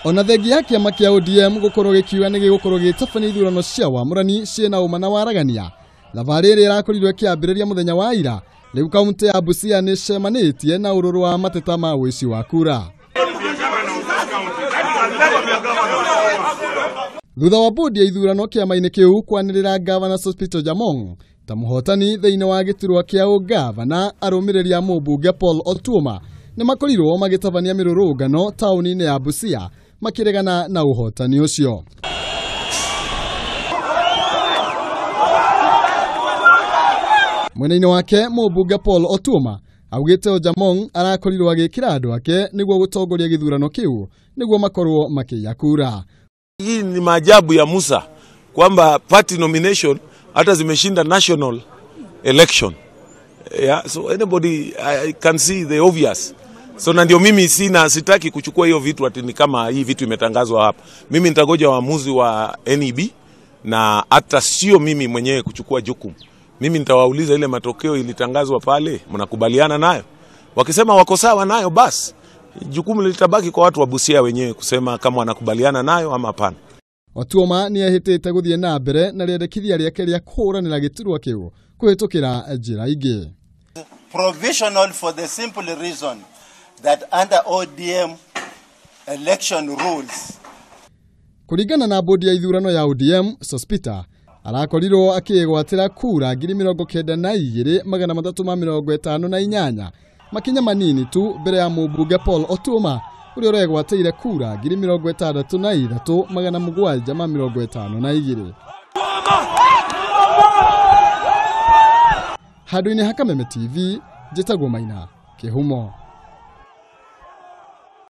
Ona thengia kiama kia ODM gukorwo gikiuga ni gigukorwo gitabania ithurano cia wamũrani ciena uma na waragania. Thabarĩ ĩrĩa ĩrakorirwo ĩkĩambĩrĩria mũthenya wa ira, rĩu kaunti ya Busia nĩ cemanĩtie na ũrũrũ wa mateta ma ũici wa kura. Thutha wa bodi ya ithurano kĩama-inĩ kĩu kwanĩrĩra Gavana Sospita Jamong ta mũhotani thĩinĩ wa gĩturwa kĩa ũgavana, arũmĩrĩri a mũmbunge Paul Otuoma nĩ makorirwo magĩtabania mĩrũrũngano taũni-inĩ ya Busia makĩregana na ũhotani ũcio. Mwena-inĩ wake mũmbunge Paul Otuoma augĩte Jamong arakorirwo agĩkĩra andũ ake nĩguo gũtongoria gĩthurano kĩu nĩguo makorwo makĩiya kura. Hii ni maajabu ya Musa kwamba party nomination hata zimeshinda national election. Yeah, so anybody I can see the obvious. So na ndio mimi sitaki kuchukua hiyo vitu ati ni kama hii vitu imetangazwa hapa. Mimi nitagoja waamuzi wa NEB na hata sio mimi mwenyewe kuchukua jukumu. Mimi nitawauliza ile matokeo ilitangazwa pale, mnakubaliana nayo? Wakisema wako sawa nayo, basi jukumu litabaki kwa watu wa Busia wenyewe kusema kama wanakubaliana nayo ama hapana. Otuoma ni ahitĩte gũthiĩ na mbere na rĩendekithia rĩake rĩa kũhũranĩra gĩturwa kĩu kũhĩtũkĩra njĩra ingĩ. Provisional for the simple reason that under ODM election rules. Kũringana na bodi ya ithurano ya ODM, Sospita arakorirwo akĩgwatĩra kura 92,358 makinya manini tu mbere ya mũmbunge Paul Otuoma ũrĩa ũregwatĩire kura 63,752. Handũ-inĩ ha Kameme TV, njĩtagwo Maina Kĩhumo.